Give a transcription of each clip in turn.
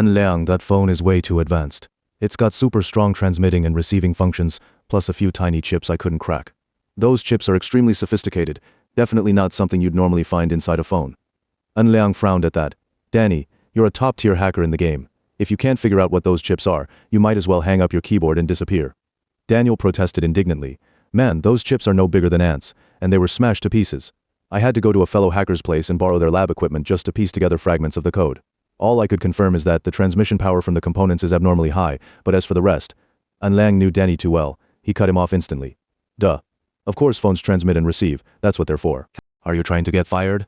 Liang, that phone is way too advanced. It's got super strong transmitting and receiving functions, plus a few tiny chips I couldn't crack. Those chips are extremely sophisticated, definitely not something you'd normally find inside a phone. Liang frowned at that. Danny, you're a top-tier hacker in the game. If you can't figure out what those chips are, you might as well hang up your keyboard and disappear. Daniel protested indignantly. Man, those chips are no bigger than ants, and they were smashed to pieces. I had to go to a fellow hacker's place and borrow their lab equipment just to piece together fragments of the code. All I could confirm is that the transmission power from the components is abnormally high, but as for the rest, Liang knew Danny too well. He cut him off instantly. Duh. Of course phones transmit and receive, that's what they're for. Are you trying to get fired?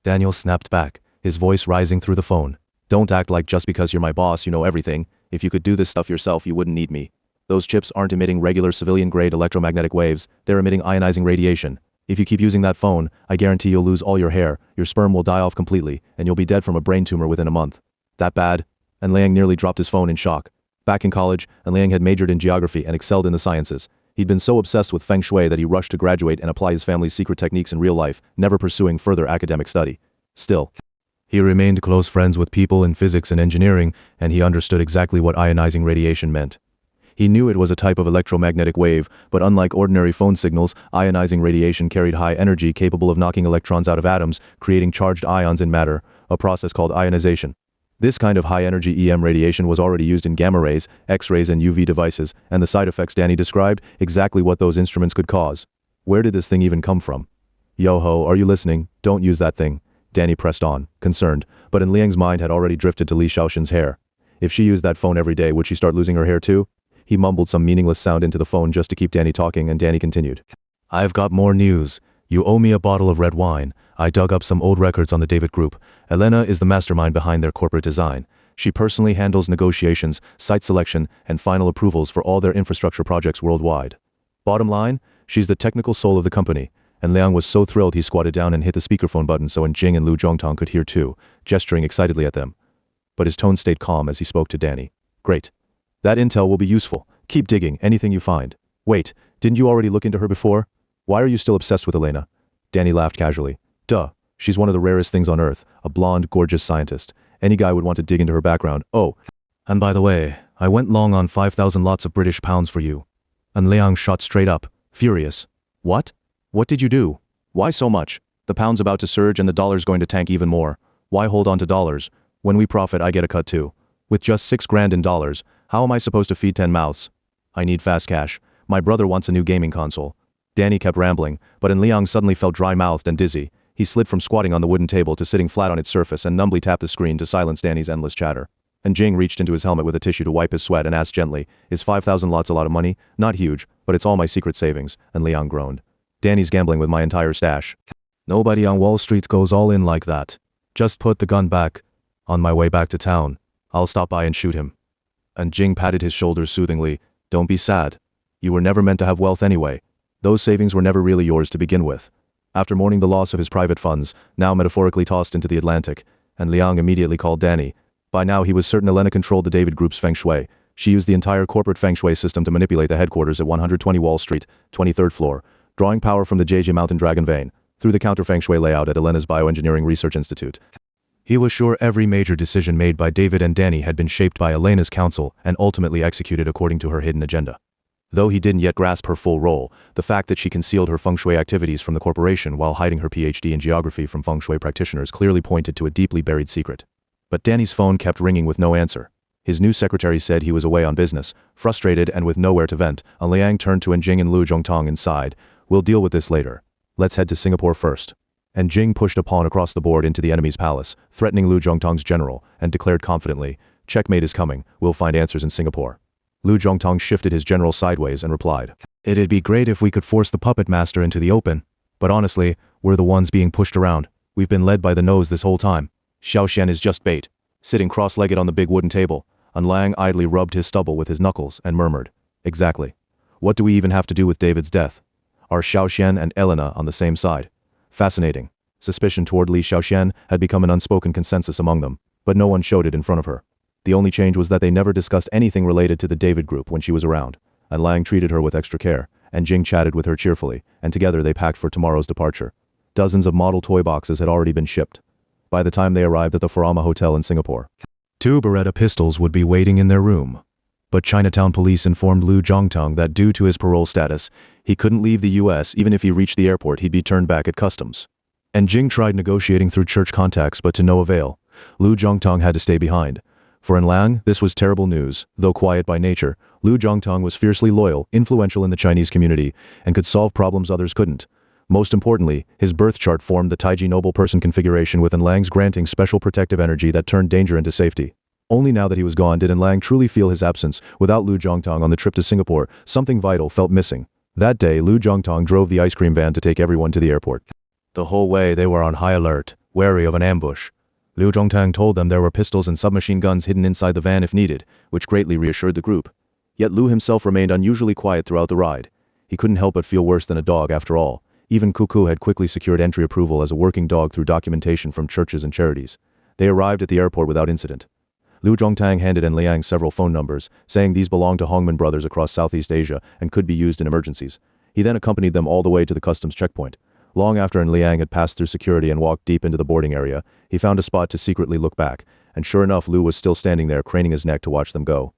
Daniel snapped back, his voice rising through the phone. Don't act like just because you're my boss you know everything. If you could do this stuff yourself you wouldn't need me. Those chips aren't emitting regular civilian-grade electromagnetic waves, they're emitting ionizing radiation. If you keep using that phone, I guarantee you'll lose all your hair, your sperm will die off completely, and you'll be dead from a brain tumor within a month. That bad? Liang nearly dropped his phone in shock. Back in college, Liang had majored in geography and excelled in the sciences. He'd been so obsessed with Feng Shui that he rushed to graduate and apply his family's secret techniques in real life, never pursuing further academic study. Still, he remained close friends with people in physics and engineering, and he understood exactly what ionizing radiation meant. He knew it was a type of electromagnetic wave, but unlike ordinary phone signals, ionizing radiation carried high energy capable of knocking electrons out of atoms, creating charged ions in matter, a process called ionization. This kind of high-energy EM radiation was already used in gamma rays, X-rays and UV devices, and the side effects Danny described, exactly what those instruments could cause. Where did this thing even come from? Yo-ho, are you listening? Don't use that thing. Danny pressed on, concerned, but Liang's mind had already drifted to Li Shaoxin's hair. If she used that phone every day, would she start losing her hair too? He mumbled some meaningless sound into the phone just to keep Danny talking, and Danny continued. I've got more news. You owe me a bottle of red wine. I dug up some old records on the David Group. Elena is the mastermind behind their corporate design. She personally handles negotiations, site selection, and final approvals for all their infrastructure projects worldwide. Bottom line, she's the technical soul of the company. And Liang was so thrilled he squatted down and hit the speakerphone button so Jing and Lu Zhongtong could hear too, gesturing excitedly at them. But his tone stayed calm as he spoke to Danny. Great. That intel will be useful. Keep digging, anything you find. Wait, didn't you already look into her before? Why are you still obsessed with Elena? Danny laughed casually. Duh, she's one of the rarest things on Earth, a blonde, gorgeous scientist. Any guy would want to dig into her background. Oh, and by the way, I went long on 5,000 lots of British pounds for you. And Liang shot straight up, furious. What? What did you do? Why so much? The pound's about to surge and the dollar's going to tank even more. Why hold on to dollars? When we profit, I get a cut too. With just $6,000 in dollars, how am I supposed to feed 10 mouths? I need fast cash. My brother wants a new gaming console. Danny kept rambling, but Liang suddenly felt dry-mouthed and dizzy. He slid from squatting on the wooden table to sitting flat on its surface and numbly tapped the screen to silence Danny's endless chatter. And Jing reached into his helmet with a tissue to wipe his sweat and asked gently, is 5,000 lots a lot of money? Not huge, but it's all my secret savings, and Liang groaned. Danny's gambling with my entire stash. Nobody on Wall Street goes all in like that. Just put the gun back. On my way back to town, I'll stop by and shoot him. And Jing patted his shoulders soothingly. Don't be sad. You were never meant to have wealth anyway. Those savings were never really yours to begin with. After mourning the loss of his private funds, now metaphorically tossed into the Atlantic, and Liang immediately called Danny. By now he was certain Elena controlled the David Group's Feng Shui. She used the entire corporate Feng Shui system to manipulate the headquarters at 120 Wall Street, 23rd floor, drawing power from the JJ Mountain Dragon Vein, through the counter Feng Shui layout at Elena's Bioengineering Research Institute. He was sure every major decision made by David and Danny had been shaped by Elena's counsel and ultimately executed according to her hidden agenda. Though he didn't yet grasp her full role, the fact that she concealed her Feng Shui activities from the corporation while hiding her PhD in geography from Feng Shui practitioners clearly pointed to a deeply buried secret. But Danny's phone kept ringing with no answer. His new secretary said he was away on business. Frustrated and with nowhere to vent, Liang turned to Jing and Lu Zhongtong and sighed. We'll deal with this later. Let's head to Singapore first. And Jing pushed a pawn across the board into the enemy's palace, threatening Lu Zhongtong's general, and declared confidently, checkmate is coming, we'll find answers in Singapore. Lu Zhongtong shifted his general sideways and replied, it'd be great if we could force the puppet master into the open, but honestly, we're the ones being pushed around. We've been led by the nose this whole time. Xiaoxian is just bait. Sitting cross-legged on the big wooden table, Liang idly rubbed his stubble with his knuckles and murmured, exactly. What do we even have to do with David's death? Are Xiaoxian and Elena on the same side? Fascinating. Suspicion toward Li Xiaoxian had become an unspoken consensus among them, but no one showed it in front of her. The only change was that they never discussed anything related to the David Group when she was around, and Liang treated her with extra care, and Jing chatted with her cheerfully, and together they packed for tomorrow's departure. Dozens of model toy boxes had already been shipped by the time they arrived at the Furama Hotel in Singapore. 2 Beretta pistols would be waiting in their room. But Chinatown police informed Lu Zhongtong that due to his parole status, he couldn't leave the US. Even if he reached the airport, he'd be turned back at customs. And Jing tried negotiating through church contacts, but to no avail. Lu Zhongtong had to stay behind. For Enlang, this was terrible news. Though quiet by nature, Lu Zhongtong was fiercely loyal, influential in the Chinese community, and could solve problems others couldn't. Most importantly, his birth chart formed the Taiji noble person configuration, with Enlang's granting special protective energy that turned danger into safety. Only now that he was gone did Enlang truly feel his absence. Without Lu Zhongtong on the trip to Singapore, something vital felt missing. That day, Lu Zhongtong drove the ice cream van to take everyone to the airport. The whole way they were on high alert, wary of an ambush. Lu Zhongtong told them there were pistols and submachine guns hidden inside the van if needed, which greatly reassured the group. Yet Lu himself remained unusually quiet throughout the ride. He couldn't help but feel worse than a dog after all. Even Cuckoo had quickly secured entry approval as a working dog through documentation from churches and charities. They arrived at the airport without incident. Lu Zhongtang handed En Liang several phone numbers, saying these belonged to Hongman brothers across Southeast Asia and could be used in emergencies. He then accompanied them all the way to the customs checkpoint. Long after En Liang had passed through security and walked deep into the boarding area, he found a spot to secretly look back, and sure enough, Lu was still standing there, craning his neck to watch them go.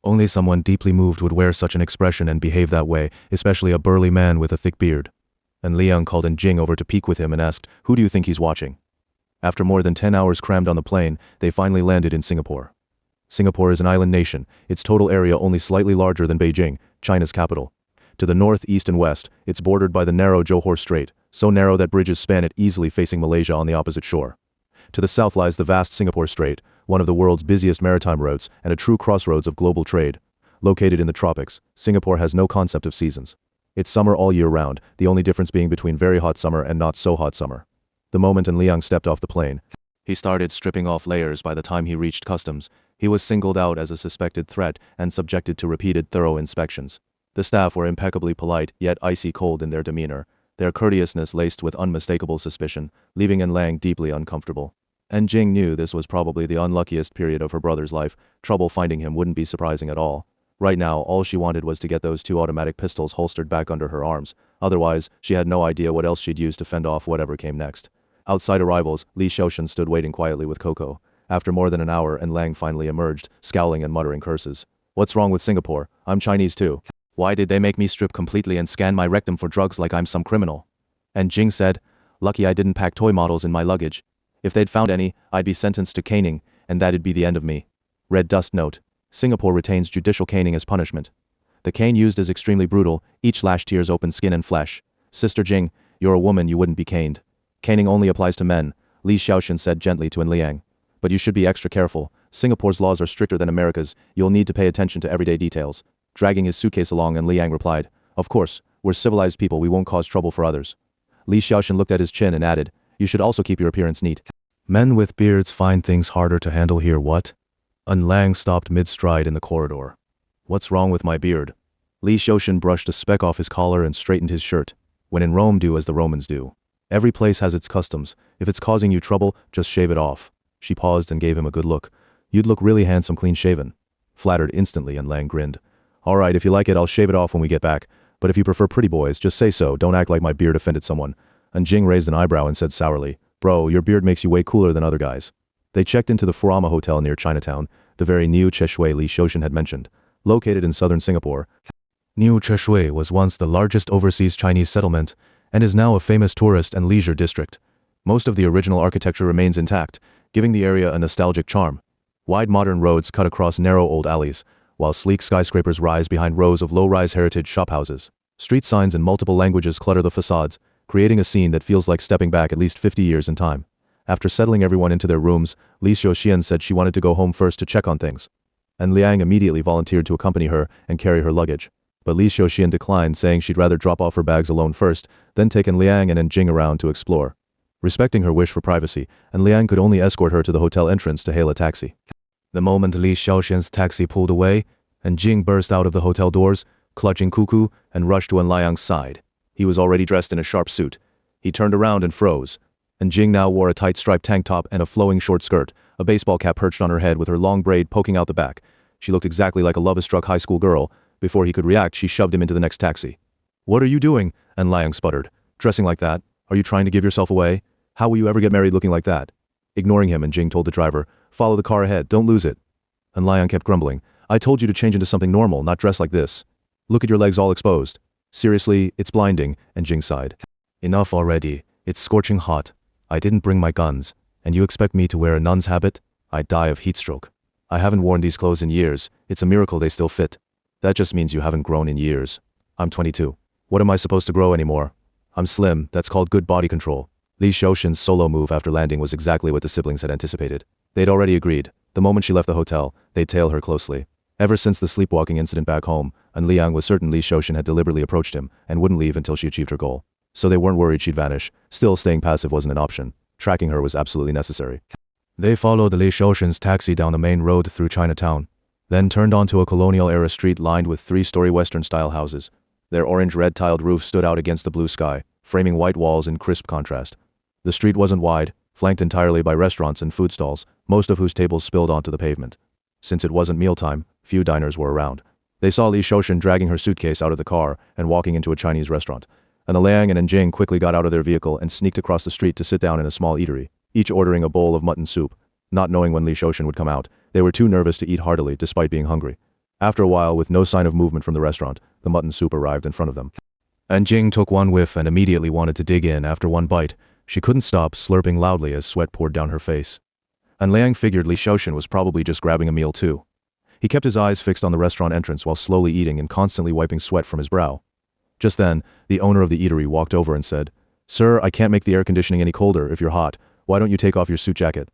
Only someone deeply moved would wear such an expression and behave that way, especially a burly man with a thick beard. And Liang called in Jing over to peek with him and asked, "Who do you think he's watching?" After more than 10 hours crammed on the plane, they finally landed in Singapore. Singapore is an island nation, its total area only slightly larger than Beijing, China's capital. To the north, east, and west, it's bordered by the narrow Johor Strait, so narrow that bridges span it easily, facing Malaysia on the opposite shore. To the south lies the vast Singapore Strait, one of the world's busiest maritime routes and a true crossroads of global trade. Located in the tropics, Singapore has no concept of seasons. It's summer all year round, the only difference being between very hot summer and not so hot summer. The moment En Liang stepped off the plane, he started stripping off layers. By the time he reached customs, he was singled out as a suspected threat and subjected to repeated thorough inspections. The staff were impeccably polite, yet icy cold in their demeanor, their courteousness laced with unmistakable suspicion, leaving En Liang deeply uncomfortable. And Jing knew this was probably the unluckiest period of her brother's life. Trouble finding him wouldn't be surprising at all. Right now, all she wanted was to get those 2 automatic pistols holstered back under her arms. Otherwise, she had no idea what else she'd use to fend off whatever came next. Outside arrivals, Li Xiaoshan stood waiting quietly with Coco. After more than an hour, En Liang finally emerged, scowling and muttering curses. "What's wrong with Singapore? I'm Chinese too. Why did they make me strip completely and scan my rectum for drugs like I'm some criminal?" And Jing said, "Lucky I didn't pack toy models in my luggage. If they'd found any, I'd be sentenced to caning, and that'd be the end of me." Red dust note. Singapore retains judicial caning as punishment. The cane used is extremely brutal, each lash tears open skin and flesh. "Sister Jing, you're a woman, you wouldn't be caned. Caning only applies to men," Li Xiaoshan said gently to En Liang. "But you should be extra careful. Singapore's laws are stricter than America's. You'll need to pay attention to everyday details." Dragging his suitcase along, En Liang replied, "Of course, we're civilized people, we won't cause trouble for others." Li Xiaoshan looked at his chin and added, "You should also keep your appearance neat. Men with beards find things harder to handle here, what?" En Liang stopped mid-stride in the corridor. "What's wrong with my beard?" Li Xiaoshan brushed a speck off his collar and straightened his shirt. "When in Rome, do as the Romans do. Every place has its customs. If it's causing you trouble, just shave it off." She paused and gave him a good look. "You'd look really handsome clean-shaven." Flattered instantly, En Liang grinned. "All right, if you like it, I'll shave it off when we get back. But if you prefer pretty boys, just say so. Don't act like my beard offended someone." And Jing raised an eyebrow and said sourly, "Bro, your beard makes you way cooler than other guys." They checked into the Furama Hotel near Chinatown, the very new Cheshui Li Xiaoshan had mentioned. Located in southern Singapore, New Cheshui was once the largest overseas Chinese settlement and is now a famous tourist and leisure district. Most of the original architecture remains intact, giving the area a nostalgic charm. Wide modern roads cut across narrow old alleys, while sleek skyscrapers rise behind rows of low-rise heritage shophouses. Street signs in multiple languages clutter the facades, creating a scene that feels like stepping back at least 50 years in time. After settling everyone into their rooms, Li Xiaoxian said she wanted to go home first to check on things. And Liang immediately volunteered to accompany her and carry her luggage. But Li Xiaoxian declined, saying she'd rather drop off her bags alone first, then take En Liang and Jing around to explore. Respecting her wish for privacy, En Liang could only escort her to the hotel entrance to hail a taxi. The moment Li Xiaoxian's taxi pulled away, and Jing burst out of the hotel doors, clutching Cuckoo, and rushed to En Liang's side. He was already dressed in a sharp suit. He turned around and froze. And Jing now wore a tight striped tank top and a flowing short skirt, a baseball cap perched on her head with her long braid poking out the back. She looked exactly like a love-struck high school girl. Before he could react, she shoved him into the next taxi. "What are you doing?" En Liang sputtered. "Dressing like that? Are you trying to give yourself away? How will you ever get married looking like that?" Ignoring him, and Jing told the driver, Follow the car ahead, don't lose it. And Liang kept grumbling. I told you to change into something normal, not dress like this. Look at your legs all exposed. Seriously, it's blinding, and Jing sighed. Enough already, it's scorching hot. I didn't bring my guns, and you expect me to wear a nun's habit? I'd die of heat stroke. I haven't worn these clothes in years, it's a miracle they still fit. That just means you haven't grown in years. I'm 22. What am I supposed to grow anymore? I'm slim, that's called good body control. Li Shaoxin's solo move after landing was exactly what the siblings had anticipated. They'd already agreed. The moment she left the hotel, they'd tail her closely. Ever since the sleepwalking incident back home, and Liang was certain Li Shaoxin had deliberately approached him and wouldn't leave until she achieved her goal. So they weren't worried she'd vanish. Still, staying passive wasn't an option. Tracking her was absolutely necessary. They followed Li Shaoxin's taxi down the main road through Chinatown, then turned onto a colonial-era street lined with three-story Western-style houses. Their orange-red tiled roofs stood out against the blue sky, framing white walls in crisp contrast. The street wasn't wide, flanked entirely by restaurants and food stalls, most of whose tables spilled onto the pavement. Since it wasn't mealtime, few diners were around. They saw Li Shaoxin dragging her suitcase out of the car and walking into a Chinese restaurant. And Liang and Jing quickly got out of their vehicle and sneaked across the street to sit down in a small eatery, each ordering a bowl of mutton soup. Not knowing when Li Shaoxin would come out, they were too nervous to eat heartily despite being hungry. After a while, with no sign of movement from the restaurant, the mutton soup arrived in front of them. And Jing took one whiff and immediately wanted to dig in after one bite. She couldn't stop, slurping loudly as sweat poured down her face. And Liang figured Li Shaoxin was probably just grabbing a meal too. He kept his eyes fixed on the restaurant entrance while slowly eating and constantly wiping sweat from his brow. Just then, the owner of the eatery walked over and said, "Sir, I can't make the air conditioning any colder if you're hot. Why don't you take off your suit jacket?"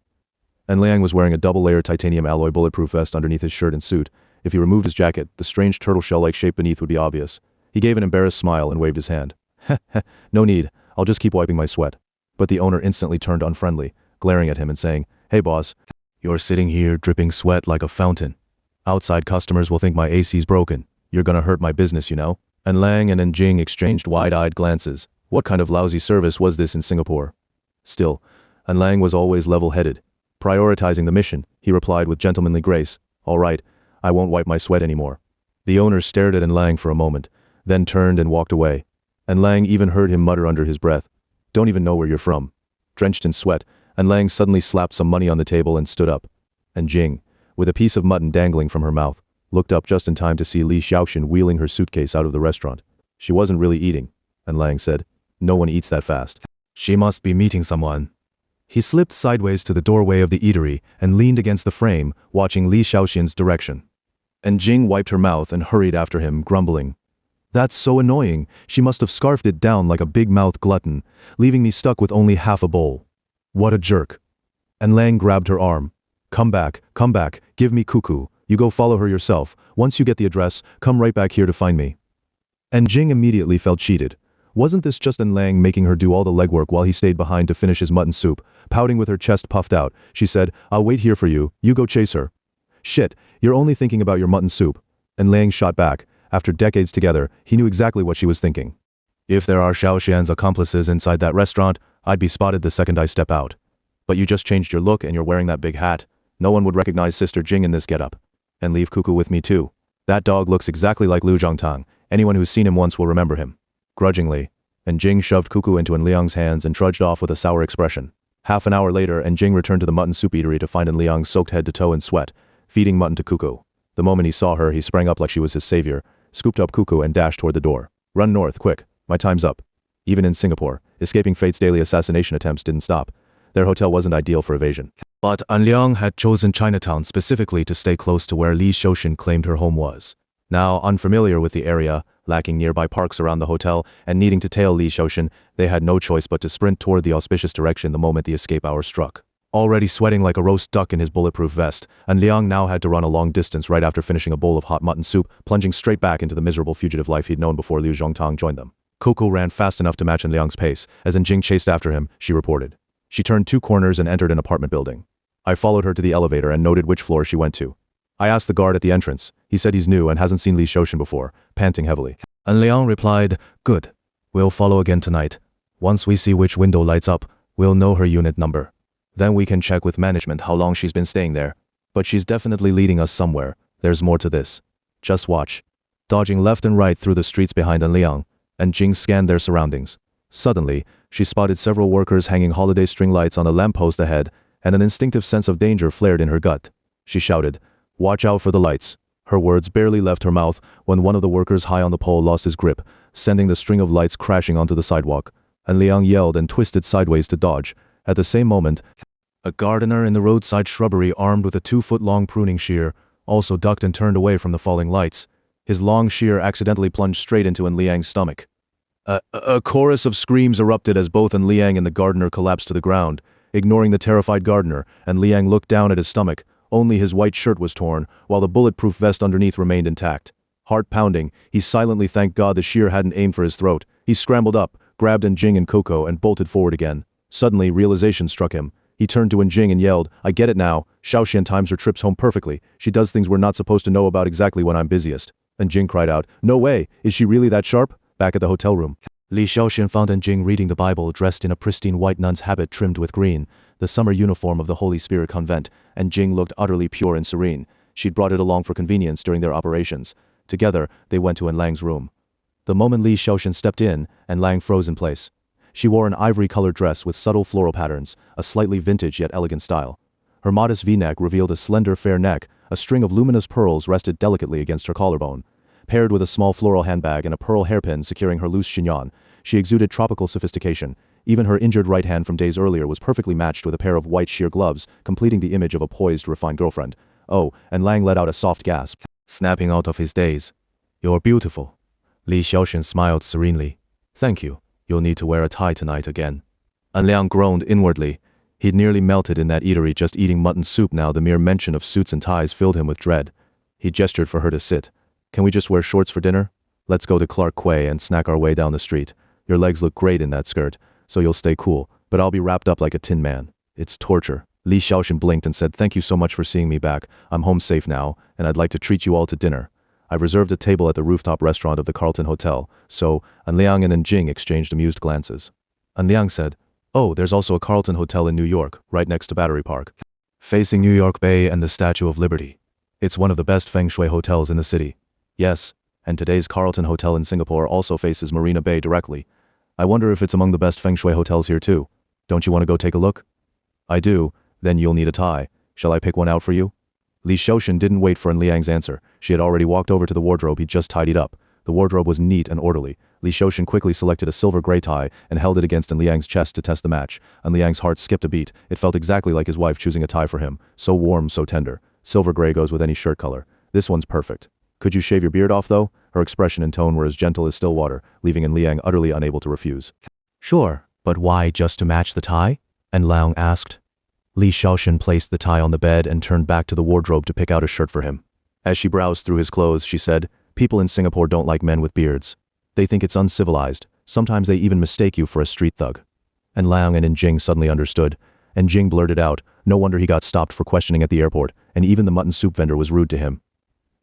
And Liang was wearing a double-layered titanium alloy bulletproof vest underneath his shirt and suit. If he removed his jacket, the strange turtle shell-like shape beneath would be obvious. He gave an embarrassed smile and waved his hand. Heh, no need, I'll just keep wiping my sweat. But the owner instantly turned unfriendly, glaring at him and saying, "Hey boss, you're sitting here dripping sweat like a fountain. Outside customers will think my AC's broken. You're gonna hurt my business, you know?" And Liang and Jing exchanged wide-eyed glances. What kind of lousy service was this in Singapore? Still, Liang was always level-headed. Prioritizing the mission, he replied with gentlemanly grace, "All right, I won't wipe my sweat anymore." The owner stared at Liang for a moment, then turned and walked away. And Liang even heard him mutter under his breath, "Don't even know where you're from." Drenched in sweat, Liang suddenly slapped some money on the table and stood up. And Jing, with a piece of mutton dangling from her mouth, looked up just in time to see Li Shaoxin wheeling her suitcase out of the restaurant. She wasn't really eating, and Liang said, "No one eats that fast. She must be meeting someone." He slipped sideways to the doorway of the eatery and leaned against the frame, watching Li Shaoxin's direction. And Jing wiped her mouth and hurried after him, grumbling, "That's so annoying. She must have scarfed it down like a big-mouthed glutton, leaving me stuck with only half a bowl. What a jerk." And Liang grabbed her arm. Come back, give me Cuckoo. You go follow her yourself. Once you get the address, come right back here to find me." And Jing immediately felt cheated. Wasn't this just Liang making her do all the legwork while he stayed behind to finish his mutton soup? Pouting with her chest puffed out, she said, "I'll wait here for you, you go chase her." "Shit, you're only thinking about your mutton soup." And Liang shot back. After decades together, he knew exactly what she was thinking. "If there are Shaoxian's accomplices inside that restaurant, I'd be spotted the second I step out. But you just changed your look and you're wearing that big hat. No one would recognize Sister Jing in this getup. And leave Cuckoo with me too. That dog looks exactly like Lu Zhongtang. Anyone who's seen him once will remember him." Grudgingly, and Jing shoved Cuckoo into Liang's hands and trudged off with a sour expression. Half an hour later, Jing returned to the mutton soup eatery to find Liang soaked head to toe in sweat, feeding mutton to Cuckoo. The moment he saw her, he sprang up like she was his savior, scooped up Cuckoo and dashed toward the door. "Run north, quick. My time's up." Even in Singapore, escaping fate's daily assassination attempts didn't stop. Their hotel wasn't ideal for evasion. But Liang had chosen Chinatown specifically to stay close to where Li Shaoxin claimed her home was. Now, unfamiliar with the area, lacking nearby parks around the hotel, and needing to tail Li Shaoxin, they had no choice but to sprint toward the auspicious direction the moment the escape hour struck. Already sweating like a roast duck in his bulletproof vest, Liang now had to run a long distance right after finishing a bowl of hot mutton soup, plunging straight back into the miserable fugitive life he'd known before Liu Zhongtang joined them. Cuckoo ran fast enough to match Liang's pace. As Jing chased after him, she reported. She turned two corners and entered an apartment building. I followed her to the elevator and noted which floor she went to. I asked the guard at the entrance. He said he's new and hasn't seen Li Shaoxin before, panting heavily. And Liang replied, "Good. We'll follow again tonight. Once we see which window lights up, we'll know her unit number. Then we can check with management how long she's been staying there. But she's definitely leading us somewhere. There's more to this. Just watch." Dodging left and right through the streets behind Liang, and Jing scanned their surroundings. Suddenly, she spotted several workers hanging holiday string lights on a lamppost ahead, and an instinctive sense of danger flared in her gut. She shouted, "Watch out for the lights." Her words barely left her mouth when one of the workers high on the pole lost his grip, sending the string of lights crashing onto the sidewalk, and Liang yelled and twisted sideways to dodge. At the same moment, a gardener in the roadside shrubbery armed with a 2-foot-long pruning shear also ducked and turned away from the falling lights. His long shear accidentally plunged straight into Liang's stomach. A chorus of screams erupted as both Liang and the gardener collapsed to the ground. Ignoring the terrified gardener, Liang looked down at his stomach. Only his white shirt was torn, while the bulletproof vest underneath remained intact. Heart pounding, he silently thanked God the shear hadn't aimed for his throat. He scrambled up, grabbed Njing and Coco, and bolted forward again. Suddenly, realization struck him. He turned to Njing and yelled, "I get it now. Xiaoxian times her trips home perfectly. She does things we're not supposed to know about exactly when I'm busiest." Njing cried out, "No way! Is she really that sharp?" Back at the hotel room, Li Xiaoxian found Njing reading the Bible dressed in a pristine white nun's habit trimmed with green, the summer uniform of the Holy Spirit convent, and Njing looked utterly pure and serene. She'd brought it along for convenience during their operations. Together, they went to Lang's room. The moment Li Xiaoxian stepped in, Lang froze in place. She wore an ivory-colored dress with subtle floral patterns, a slightly vintage yet elegant style. Her modest V-neck revealed a slender, fair neck. A string of luminous pearls rested delicately against her collarbone. Paired with a small floral handbag and a pearl hairpin securing her loose chignon, she exuded tropical sophistication. Even her injured right hand from days earlier was perfectly matched with a pair of white sheer gloves, completing the image of a poised, refined girlfriend. Oh, and Lang let out a soft gasp, snapping out of his daze. "You're beautiful." Li Xiaoxian smiled serenely. "Thank you. You'll need to wear a tie tonight again." Liang groaned inwardly. He'd nearly melted in that eatery just eating mutton soup now. The mere mention of suits and ties filled him with dread. He gestured for her to sit. "Can we just wear shorts for dinner? Let's go to Clark Quay and snack our way down the street. Your legs look great in that skirt, so you'll stay cool, but I'll be wrapped up like a tin man. It's torture." Li Xiaoxian blinked and said, "Thank you so much for seeing me back. I'm home safe now, and I'd like to treat you all to dinner. I've reserved a table at the rooftop restaurant of the Carlton Hotel." So, Liang and Njing exchanged amused glances. Liang said, "Oh, there's also a Carlton Hotel in New York, right next to Battery Park, facing New York Bay and the Statue of Liberty. It's one of the best Feng Shui hotels in the city." "Yes, and today's Carlton Hotel in Singapore also faces Marina Bay directly. I wonder if it's among the best Feng Shui hotels here too. Don't you want to go take a look?" "I do. Then you'll need a tie. Shall I pick one out for you?" Li Xiaoxian didn't wait for Liang's answer. She had already walked over to the wardrobe he'd just tidied up. The wardrobe was neat and orderly. Li Xiaoxian quickly selected a silver gray tie and held it against Liang's chest to test the match. Liang's heart skipped a beat. It felt exactly like his wife choosing a tie for him. So warm, so tender. Silver gray goes with any shirt color. This one's perfect. "Could you shave your beard off though?" Her expression and tone were as gentle as still water, leaving Liang utterly unable to refuse. "Sure, but why just to match the tie?" Liang asked. Li Xiaoxian placed the tie on the bed and turned back to the wardrobe to pick out a shirt for him. As she browsed through his clothes, she said, "People in Singapore don't like men with beards. They think it's uncivilized. Sometimes they even mistake you for a street thug." Liang and Njing suddenly understood. Njing blurted out, "No wonder he got stopped for questioning at the airport, and even the mutton soup vendor was rude to him."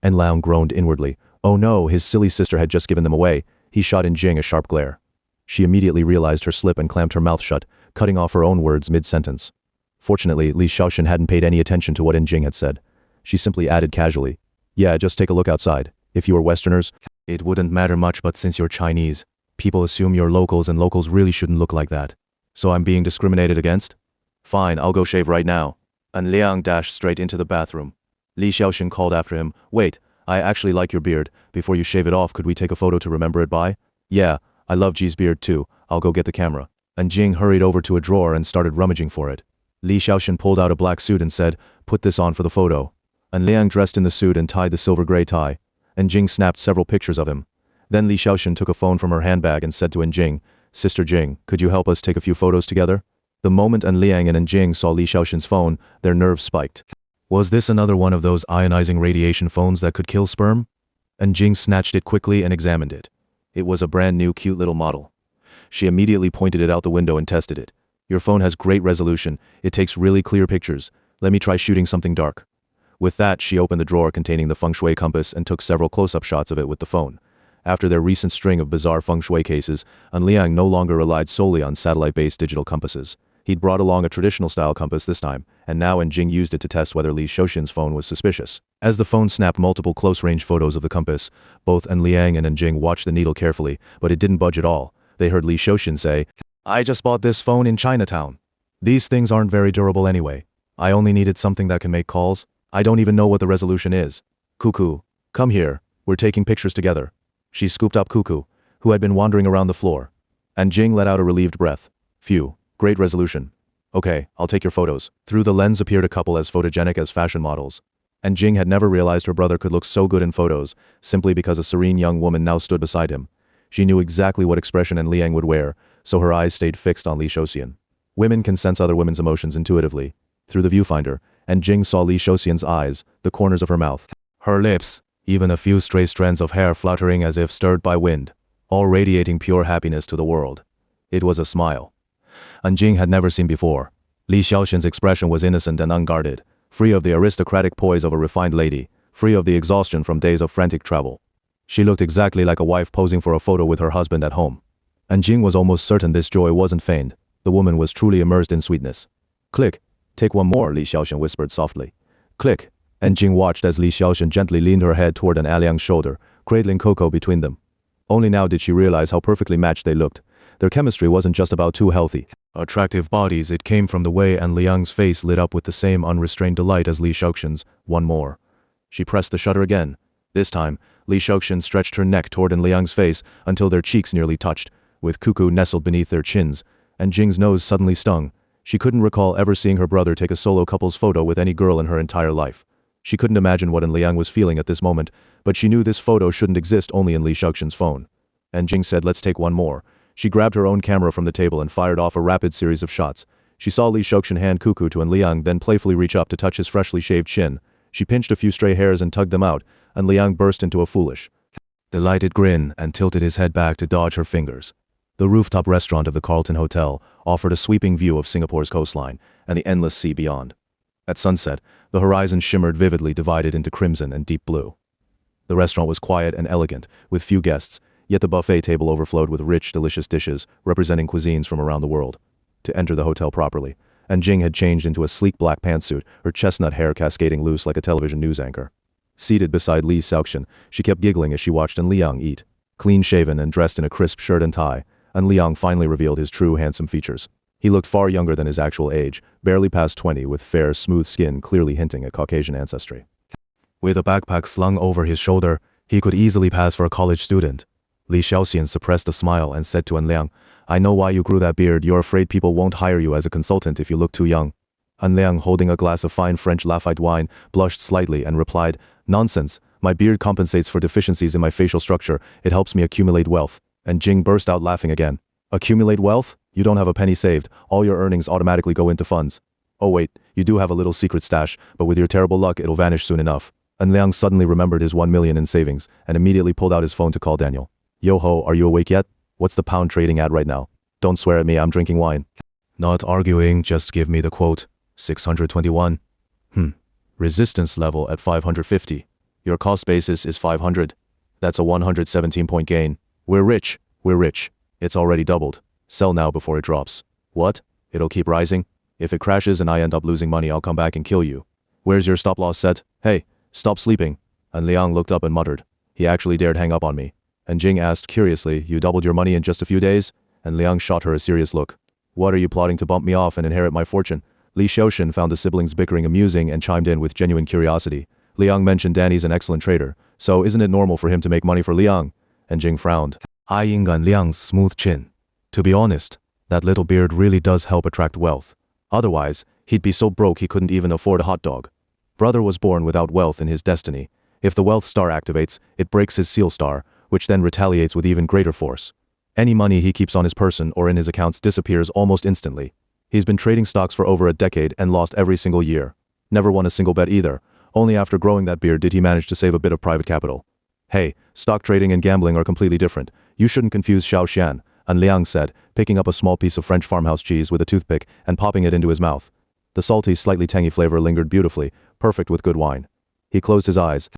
Liang groaned inwardly. Oh no, his silly sister had just given them away. He shot Njing a sharp glare. She immediately realized her slip and clamped her mouth shut, cutting off her own words mid-sentence. Fortunately, Li Xiaoxian hadn't paid any attention to what Njing had said. She simply added casually, "Yeah, just take a look outside. If you were Westerners, it wouldn't matter much, but since you're Chinese, people assume you're locals and locals really shouldn't look like that. So I'm being discriminated against? Fine, I'll go shave right now." And Liang dashed straight into the bathroom. Li Xiaoxian called after him, "Wait, I actually like your beard. Before you shave it off, could we take a photo to remember it by?" "Yeah, I love G's beard too. I'll go get the camera." And Jing hurried over to a drawer and started rummaging for it. Li Xiaoxian pulled out a black suit and said, "Put this on for the photo." And Liang dressed in the suit and tied the silver gray tie. And Jing snapped several pictures of him. Then Li Xiaoxian took a phone from her handbag and said to Njing, "Sister Jing, could you help us take a few photos together?" The moment Liang and Njing saw Li Xiaoxian's phone, their nerves spiked. Was this another one of those ionizing radiation phones that could kill sperm? Njing snatched it quickly and examined it. It was a brand new cute little model. She immediately pointed it out the window and tested it. "Your phone has great resolution. It takes really clear pictures. Let me try shooting something dark." With that, she opened the drawer containing the Feng Shui compass and took several close-up shots of it with the phone. After their recent string of bizarre Feng Shui cases, Liang no longer relied solely on satellite-based digital compasses. He'd brought along a traditional-style compass this time, and now Njing used it to test whether Li Xiaoxian's phone was suspicious. As the phone snapped multiple close-range photos of the compass, both Liang and Njing watched the needle carefully, but it didn't budge at all. They heard Li Xiaoxian say, "I just bought this phone in Chinatown. These things aren't very durable anyway. I only needed something that can make calls. I don't even know what the resolution is. Cuckoo, come here, we're taking pictures together. She scooped up Cuckoo, who had been wandering around the floor. And Jing let out a relieved breath. Phew, great resolution. Okay, I'll take your photos. Through the lens appeared a couple as photogenic as fashion models. And Jing had never realized her brother could look so good in photos, simply because a serene young woman now stood beside him. She knew exactly what expression An Liang would wear, so her eyes stayed fixed on Li Shouxian. Women can sense other women's emotions intuitively. Through the viewfinder, and Jing saw Li Shouxian's eyes, the corners of her mouth, her lips, even a few stray strands of hair fluttering as if stirred by wind, all radiating pure happiness to the world. It was a smile An Jing had never seen before. Li Xiaoxian's expression was innocent and unguarded, free of the aristocratic poise of a refined lady, free of the exhaustion from days of frantic travel. She looked exactly like a wife posing for a photo with her husband at home. And Jing was almost certain this joy wasn't feigned. The woman was truly immersed in sweetness. Click. Take one more, Li Xiaoxian whispered softly. Click. And Jing watched as Li Xiaoxian gently leaned her head toward An Liang's shoulder, cradling Coco between them. Only now did she realize how perfectly matched they looked. Their chemistry wasn't just about two healthy, attractive bodies, it came from the way An Liang's face lit up with the same unrestrained delight as Li Xiaoxian's. One more. She pressed the shutter again. This time, Li Xiaoxian stretched her neck toward An Liang's face until their cheeks nearly touched, with Cuckoo nestled beneath their chins, and Jing's nose suddenly stung. She couldn't recall ever seeing her brother take a solo couple's photo with any girl in her entire life. She couldn't imagine what An Liang was feeling at this moment, but she knew this photo shouldn't exist only in Li Xiaoxian's phone. And Jing said, let's take one more. She grabbed her own camera from the table and fired off a rapid series of shots. She saw Li Xiaoxian hand Cuckoo to An Liang, then playfully reach up to touch his freshly shaved chin. She pinched a few stray hairs and tugged them out, and Liang burst into a foolish, delighted grin and tilted his head back to dodge her fingers. The rooftop restaurant of the Carlton Hotel offered a sweeping view of Singapore's coastline and the endless sea beyond. At sunset, the horizon shimmered vividly, divided into crimson and deep blue. The restaurant was quiet and elegant, with few guests, yet the buffet table overflowed with rich, delicious dishes representing cuisines from around the world. To enter the hotel properly, and Jing had changed into a sleek black pantsuit, her chestnut hair cascading loose like a television news anchor. Seated beside Li Xiaoxian, she kept giggling as she watched An Liang eat. Clean-shaven and dressed in a crisp shirt and tie, An Liang finally revealed his true handsome features. He looked far younger than his actual age, barely past 20, with fair, smooth skin clearly hinting at Caucasian ancestry. With a backpack slung over his shoulder, he could easily pass for a college student. Li Xiaoxian suppressed a smile and said to An Liang, I know why you grew that beard. You're afraid people won't hire you as a consultant if you look too young. An Liang, holding a glass of fine French Lafite wine, blushed slightly and replied, Nonsense. My beard compensates for deficiencies in my facial structure. It helps me accumulate wealth. And Jing burst out laughing again. Accumulate wealth? You don't have a penny saved. All your earnings automatically go into funds. Oh wait, you do have a little secret stash, but with your terrible luck it'll vanish soon enough. An Liang suddenly remembered his 1 million in savings and immediately pulled out his phone to call Daniel. Yo ho, are you awake yet? What's the pound trading at right now? Don't swear at me, I'm drinking wine. Not arguing, just give me the quote. 621. Resistance level at 550. Your cost basis is 500. That's a 117-point gain. We're rich. It's already doubled. Sell now before it drops. What? It'll keep rising? If it crashes and I end up losing money, I'll come back and kill you. Where's your stop loss set? Hey, stop sleeping. And Liang looked up and muttered. He actually dared hang up on me. And Jing asked curiously, you doubled your money in just a few days? And Liang shot her a serious look. What, are you plotting to bump me off and inherit my fortune? Li Xiaoxian found the siblings bickering amusing and chimed in with genuine curiosity. Liang mentioned Danny's an excellent trader, so isn't it normal for him to make money for Liang? And Jing frowned, eyeing An Liang's smooth chin. To be honest, that little beard really does help attract wealth. Otherwise, he'd be so broke he couldn't even afford a hot dog. Brother was born without wealth in his destiny. If the wealth star activates, it breaks his seal star, which then retaliates with even greater force. Any money he keeps on his person or in his accounts disappears almost instantly. He's been trading stocks for over a decade and lost every single year. Never won a single bet either. Only after growing that beard did he manage to save a bit of private capital. Hey, stock trading and gambling are completely different. You shouldn't confuse Xiaoxian, An Liang said, picking up a small piece of French farmhouse cheese with a toothpick and popping it into his mouth. The salty, slightly tangy flavor lingered beautifully, perfect with good wine. He closed his eyes,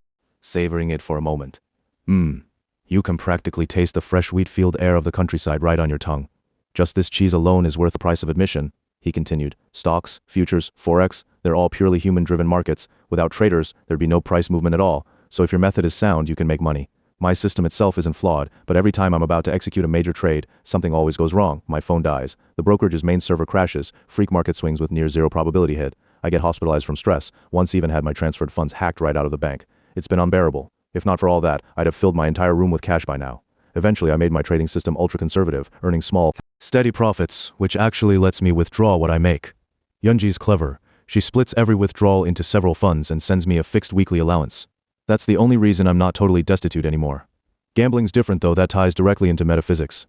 savoring it for a moment. You can practically taste the fresh wheat field air of the countryside right on your tongue. Just this cheese alone is worth the price of admission, he continued. Stocks, futures, forex, they're all purely human-driven markets. Without traders, there'd be no price movement at all. So if your method is sound, you can make money. My system itself isn't flawed, but every time I'm about to execute a major trade, something always goes wrong. My phone dies. The brokerage's main server crashes. Freak market swings with near zero probability hit. I get hospitalized from stress, once even had my transferred funds hacked right out of the bank. It's been unbearable. If not for all that, I'd have filled my entire room with cash by now. Eventually, I made my trading system ultra-conservative, earning small, steady profits, which actually lets me withdraw what I make. Yunji's clever. She splits every withdrawal into several funds and sends me a fixed weekly allowance. That's the only reason I'm not totally destitute anymore. Gambling's different though, that ties directly into metaphysics.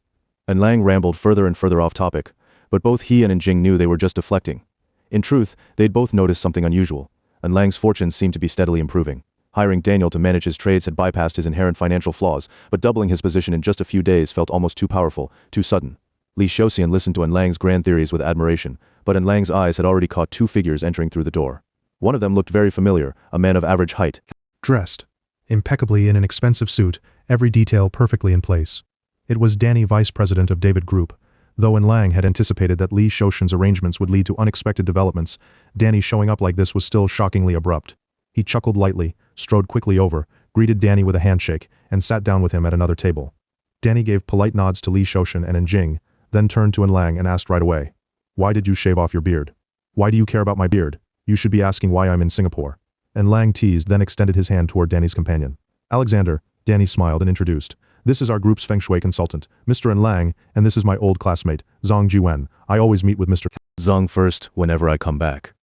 And Lang rambled further and further off topic, but both he and Jing knew they were just deflecting. In truth, they'd both noticed something unusual, and Lang's fortunes seemed to be steadily improving. Hiring Daniel to manage his trades had bypassed his inherent financial flaws, but doubling his position in just a few days felt almost too powerful, too sudden. Li Xiaoxian listened to Lang's grand theories with admiration, but Lang's eyes had already caught two figures entering through the door. One of them looked very familiar, a man of average height. Dressed impeccably in an expensive suit, every detail perfectly in place. It was Danny, vice president of David Group. Though Lang had anticipated that Li Xiaoxian's arrangements would lead to unexpected developments, Danny showing up like this was still shockingly abrupt. He chuckled lightly, strode quickly over, greeted Danny with a handshake, and sat down with him at another table. Danny gave polite nods to Li Xiaoxian and Jing, then turned to Lang and asked right away, "Why did you shave off your beard? Why do you care about my beard? You should be asking why I'm in Singapore." And Lang teased, then extended his hand toward Danny's companion. "Alexander," Danny smiled and introduced. "This is our group's Feng Shui consultant, Mr. Lang, and this is my old classmate, Zhang Jiwen. I always meet with Mr. Zhang first whenever I come back."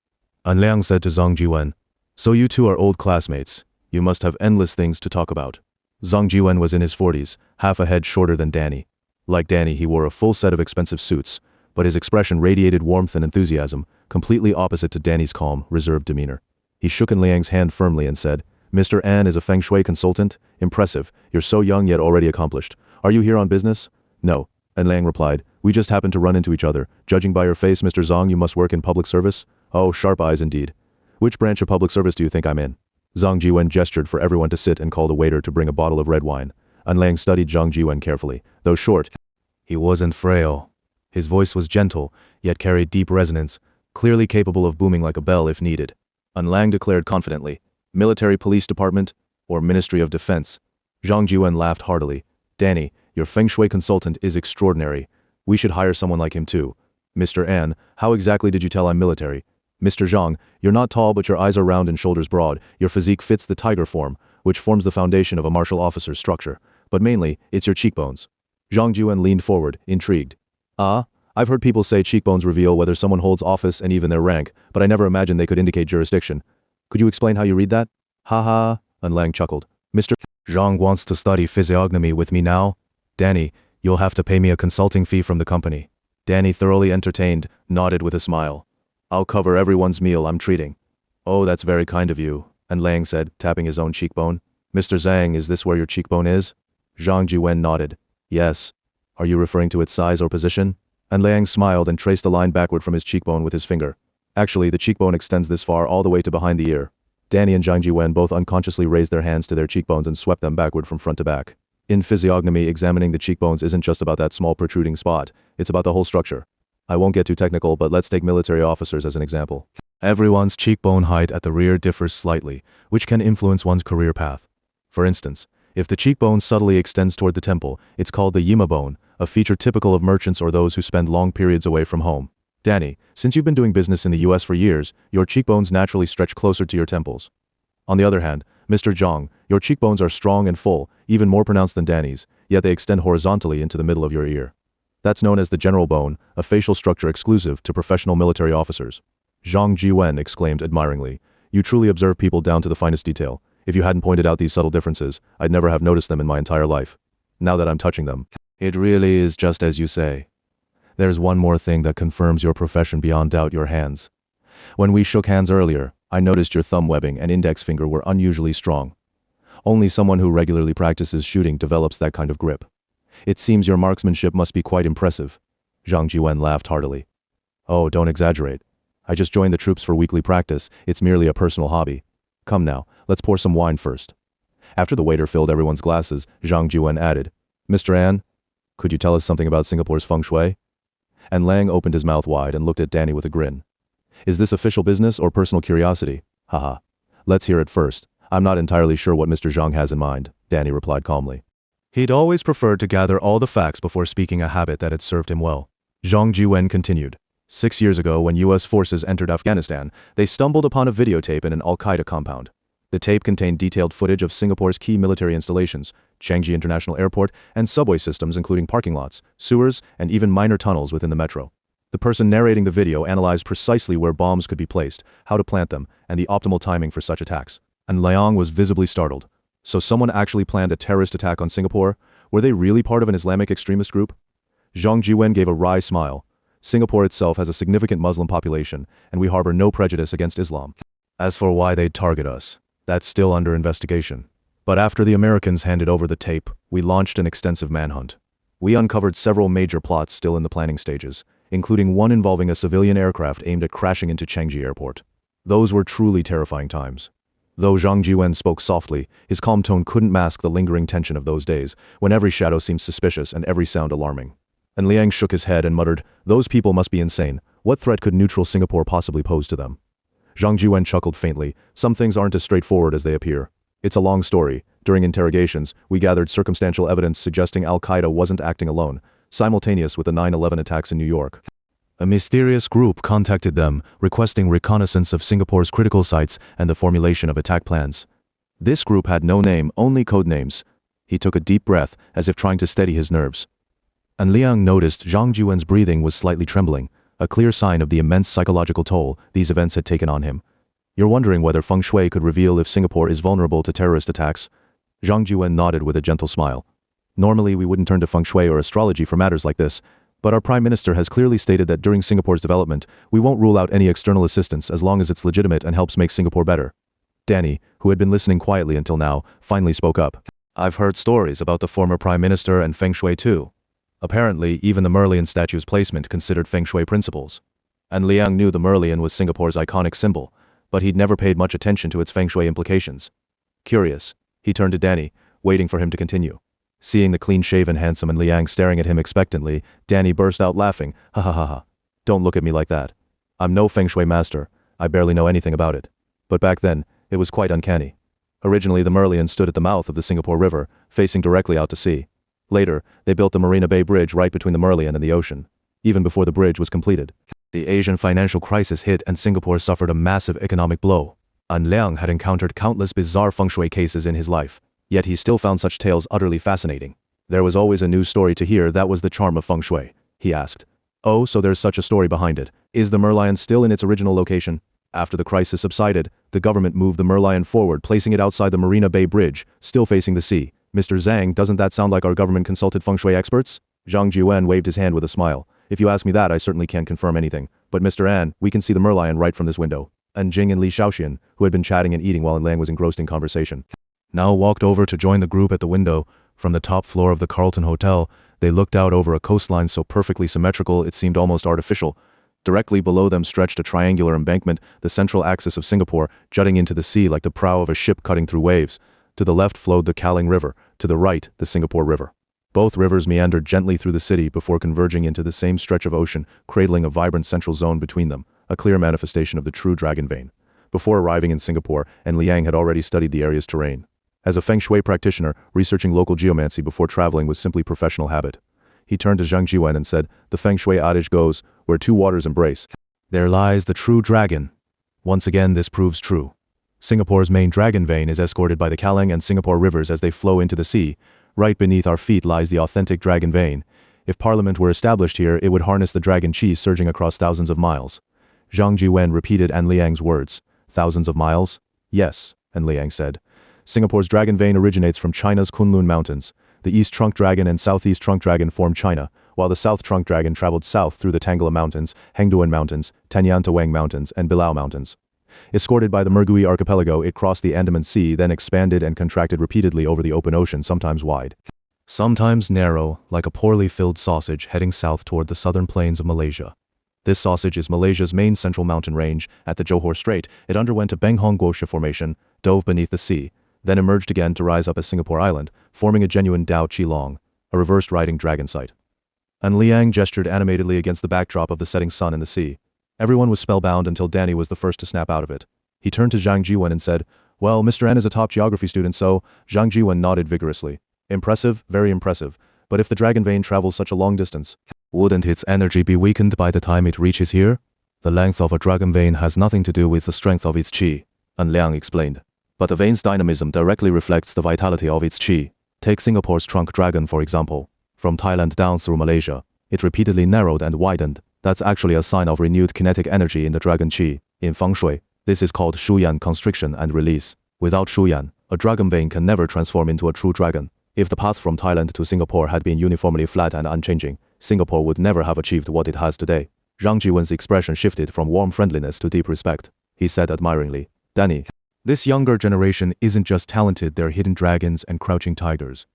Liang said to Zhang Jiwen, "So you two are old classmates. You must have endless things to talk about." Zhang Jiwen was in his 40s, half a head shorter than Danny. Like Danny, he wore a full set of expensive suits, but his expression radiated warmth and enthusiasm, completely opposite to Danny's calm, reserved demeanor. He shook Liang's hand firmly and said, "Mr. An is a Feng Shui consultant? Impressive. You're so young yet already accomplished. Are you here on business?" "No," Liang replied. "We just happened to run into each other. Judging by your face, Mr. Zhang, you must work in public service?" "Oh, sharp eyes indeed. Which branch of public service do you think I'm in?" Zhang Jiwen gestured for everyone to sit and called a waiter to bring a bottle of red wine. Liang studied Zhang Jiwen carefully. Though short, he wasn't frail. His voice was gentle, yet carried deep resonance, clearly capable of booming like a bell if needed. Lang declared confidently, "Military Police Department or Ministry of Defense?" Zhang Jiwen laughed heartily. "Danny, your Feng Shui consultant is extraordinary. We should hire someone like him too." "Mr. An, how exactly did you tell I'm military?" "Mr. Zhang, you're not tall but your eyes are round and shoulders broad. Your physique fits the tiger form, which forms the foundation of a martial officer's structure. But mainly, it's your cheekbones." Zhang Jiwen leaned forward, intrigued. "Ah? I've heard people say cheekbones reveal whether someone holds office and even their rank, but I never imagined they could indicate jurisdiction. Could you explain how you read that?" "Ha ha," Lang chuckled. "Mr. Zhang wants to study physiognomy with me now? Danny, you'll have to pay me a consulting fee from the company." Danny, thoroughly entertained, nodded with a smile. "I'll cover everyone's meal I'm treating." "Oh, that's very kind of you," Lang said, tapping his own cheekbone. "Mr. Zhang, is this where your cheekbone is?" Zhang Jiwen nodded. "Yes." "Are you referring to its size or position?" Lang smiled and traced a line backward from his cheekbone with his finger. "Actually, the cheekbone extends this far all the way to behind the ear." Danny and Zhang Jiwen both unconsciously raised their hands to their cheekbones and swept them backward from front to back. In physiognomy, examining the cheekbones isn't just about that small protruding spot, it's about the whole structure. I won't get too technical, but let's take military officers as an example. Everyone's cheekbone height at the rear differs slightly, which can influence one's career path. For instance, if the cheekbone subtly extends toward the temple, it's called the yima bone, a feature typical of merchants or those who spend long periods away from home. Danny, since you've been doing business in the US for years, your cheekbones naturally stretch closer to your temples. On the other hand, Mr. Zhang, your cheekbones are strong and full, even more pronounced than Danny's, yet they extend horizontally into the middle of your ear. That's known as the general bone, a facial structure exclusive to professional military officers. Zhang Jiwen exclaimed admiringly, "You truly observe people down to the finest detail. If you hadn't pointed out these subtle differences, I'd never have noticed them in my entire life. Now that I'm touching them, it really is just as you say. There's one more thing that confirms your profession beyond doubt: your hands. When we shook hands earlier, I noticed your thumb webbing and index finger were unusually strong. Only someone who regularly practices shooting develops that kind of grip. It seems your marksmanship must be quite impressive." Zhang Jiwen laughed heartily. "Oh, don't exaggerate. I just joined the troops for weekly practice. It's merely a personal hobby. Come now, let's pour some wine first." After the waiter filled everyone's glasses, Zhang Jiwen added, "Mr. An, could you tell us something about Singapore's Feng Shui?" Lang opened his mouth wide and looked at Danny with a grin. "Is this official business or personal curiosity?" "Haha. Let's hear it first. I'm not entirely sure what Mr. Zhang has in mind," Danny replied calmly. He'd always preferred to gather all the facts before speaking, a habit that had served him well. Zhang Jiwen continued, 6 years ago, when US forces entered Afghanistan, they stumbled upon a videotape in an Al-Qaeda compound. The tape contained detailed footage of Singapore's key military installations, Changi International Airport, and subway systems including parking lots, sewers, and even minor tunnels within the metro. The person narrating the video analyzed precisely where bombs could be placed, how to plant them, and the optimal timing for such attacks. And Liang was visibly startled. So someone actually planned a terrorist attack on Singapore? Were they really part of an Islamic extremist group? Zhang Jiwen gave a wry smile. Singapore itself has a significant Muslim population, and we harbor no prejudice against Islam. As for why they'd target us, that's still under investigation. But after the Americans handed over the tape, we launched an extensive manhunt. We uncovered several major plots still in the planning stages, including one involving a civilian aircraft aimed at crashing into Changi Airport. Those were truly terrifying times. Though Zhang Jiwen spoke softly, his calm tone couldn't mask the lingering tension of those days, when every shadow seemed suspicious and every sound alarming. And Liang shook his head and muttered, "Those people must be insane. What threat could neutral Singapore possibly pose to them?" Zhang Jiwen chuckled faintly. "Some things aren't as straightforward as they appear. It's a long story. During interrogations, we gathered circumstantial evidence suggesting Al-Qaeda wasn't acting alone, simultaneous with the 9/11 attacks in New York. A mysterious group contacted them, requesting reconnaissance of Singapore's critical sites and the formulation of attack plans. This group had no name, only code names." He took a deep breath, as if trying to steady his nerves. And Liang noticed Zhang Jiwen's breathing was slightly trembling, a clear sign of the immense psychological toll these events had taken on him. "You're wondering whether Feng Shui could reveal if Singapore is vulnerable to terrorist attacks?" Zhang Jiwen nodded with a gentle smile. "Normally we wouldn't turn to Feng Shui or astrology for matters like this, but our Prime Minister has clearly stated that during Singapore's development, we won't rule out any external assistance as long as it's legitimate and helps make Singapore better." Danny, who had been listening quietly until now, finally spoke up. "I've heard stories about the former Prime Minister and Feng Shui too. Apparently, even the Merlion statue's placement considered Feng Shui principles. And Liang knew the Merlion was Singapore's iconic symbol, but he'd never paid much attention to its Feng Shui implications. Curious, he turned to Danny, waiting for him to continue. Seeing the clean-shaven handsome and Liang staring at him expectantly, Danny burst out laughing. "Ha ha ha ha. Don't look at me like that. I'm no Feng Shui master. I barely know anything about it. But back then, it was quite uncanny. Originally, the Merlion stood at the mouth of the Singapore River, facing directly out to sea. Later, they built the Marina Bay Bridge right between the Merlion and the ocean, even before the bridge was completed. The Asian financial crisis hit and Singapore suffered a massive economic blow. And Liang had encountered countless bizarre Feng Shui cases in his life, yet he still found such tales utterly fascinating. There was always a new story to hear. That was the charm of Feng Shui," he asked. "Oh, so there's such a story behind it. Is the Merlion still in its original location?" After the crisis subsided, the government moved the Merlion forward, placing it outside the Marina Bay Bridge, still facing the sea. "Mr. Zhang, doesn't that sound like our government consulted Feng Shui experts?" Zhang Jiwen waved his hand with a smile. "If you ask me that, I certainly can't confirm anything. But Mr. An, we can see the Merlion right from this window." And Jing and Li Shaoxian, who had been chatting and eating while Liang was engrossed in conversation, now walked over to join the group at the window. From the top floor of the Carlton Hotel, they looked out over a coastline so perfectly symmetrical it seemed almost artificial. Directly below them stretched a triangular embankment, the central axis of Singapore, jutting into the sea like the prow of a ship cutting through waves. To the left flowed the Kaling River, to the right, the Singapore River. Both rivers meandered gently through the city before converging into the same stretch of ocean, cradling a vibrant central zone between them, a clear manifestation of the true dragon vein. Before arriving in Singapore, Liang had already studied the area's terrain. As a Feng Shui practitioner, researching local geomancy before traveling was simply professional habit. He turned to Zhang Jiwen and said, "The Feng Shui adage goes, where two waters embrace, there lies the true dragon." Once again, this proves true. Singapore's main dragon vein is escorted by the Kalang and Singapore rivers as they flow into the sea. Right beneath our feet lies the authentic dragon vein. If Parliament were established here, it would harness the dragon chi surging across thousands of miles. Zhang Jiwen repeated An Liang's words. "Thousands of miles?" "Yes," An Liang said. "Singapore's dragon vein originates from China's Kunlun Mountains. The East Trunk Dragon and Southeast Trunk Dragon formed China, while the South Trunk Dragon traveled south through the Tangala Mountains, Hengduan Mountains, Tanyantawang Mountains, and Bilao Mountains. Escorted by the Mergui Archipelago, it crossed the Andaman Sea, then expanded and contracted repeatedly over the open ocean, sometimes wide, sometimes narrow, like a poorly filled sausage heading south toward the southern plains of Malaysia. This sausage is Malaysia's main central mountain range. At the Johor Strait, it underwent a Benghong Guosha formation, dove beneath the sea, then emerged again to rise up as Singapore Island, forming a genuine Dao Qilong, a reversed riding dragon site. And Liang gestured animatedly against the backdrop of the setting sun and the sea. Everyone was spellbound until Danny was the first to snap out of it. He turned to Zhang Jiwen and said, "Well, Mr. N is a top geography student, so..." Zhang Jiwen nodded vigorously. "Impressive, very impressive. But if the dragon vein travels such a long distance..." Wouldn't its energy be weakened by the time it reaches here? The length of a dragon vein has nothing to do with the strength of its qi, An Liang explained. But a vein's dynamism directly reflects the vitality of its qi. Take Singapore's trunk dragon, for example. From Thailand down through Malaysia, it repeatedly narrowed and widened. That's actually a sign of renewed kinetic energy in the dragon qi. In Feng Shui, this is called shuyan constriction and release. Without shuyan, a dragon vein can never transform into a true dragon. If the path from Thailand to Singapore had been uniformly flat and unchanging, Singapore would never have achieved what it has today. Zhang Jiwen's expression shifted from warm friendliness to deep respect. He said admiringly, "Danny, this younger generation isn't just talented, they're hidden dragons and crouching tigers."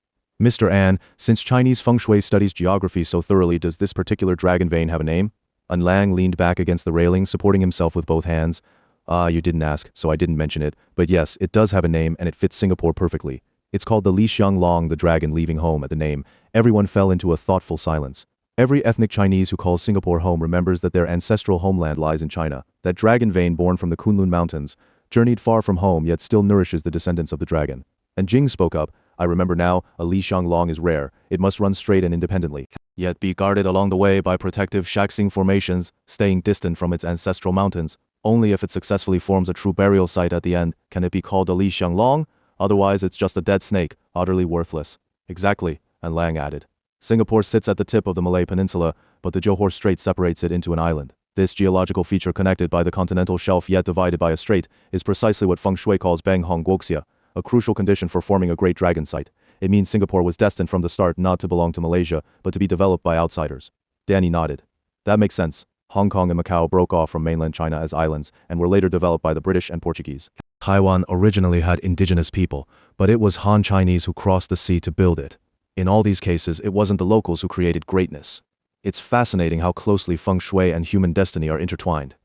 Mr. An, since Chinese Feng Shui studies geography so thoroughly, does this particular dragon vein have a name? An Lang leaned back against the railing, supporting himself with both hands. You didn't ask, so I didn't mention it, but yes, it does have a name and it fits Singapore perfectly. It's called the Li Xiang Long, the dragon. Leaving home at the name, everyone fell into a thoughtful silence. Every ethnic Chinese who calls Singapore home remembers that their ancestral homeland lies in China. That dragon vein, born from the Kunlun Mountains, journeyed far from home yet still nourishes the descendants of the dragon. And Jing spoke up, "I remember now, a Li Xiang Long is rare. It must run straight and independently, yet be guarded along the way by protective Shaxing formations, staying distant from its ancestral mountains. Only if it successfully forms a true burial site at the end can it be called a Li Xiang Long. Otherwise it's just a dead snake, utterly worthless." Exactly, and Lang added. Singapore sits at the tip of the Malay Peninsula, but the Johor Strait separates it into an island. This geological feature, connected by the continental shelf yet divided by a strait, is precisely what Feng Shui calls Beng Hong Guoxia, a crucial condition for forming a great dragon site. It means Singapore was destined from the start not to belong to Malaysia, but to be developed by outsiders. Danny nodded. That makes sense. Hong Kong and Macau broke off from mainland China as islands, and were later developed by the British and Portuguese. Taiwan originally had indigenous people, but it was Han Chinese who crossed the sea to build it. In all these cases, it wasn't the locals who created greatness. It's fascinating how closely Feng Shui and human destiny are intertwined.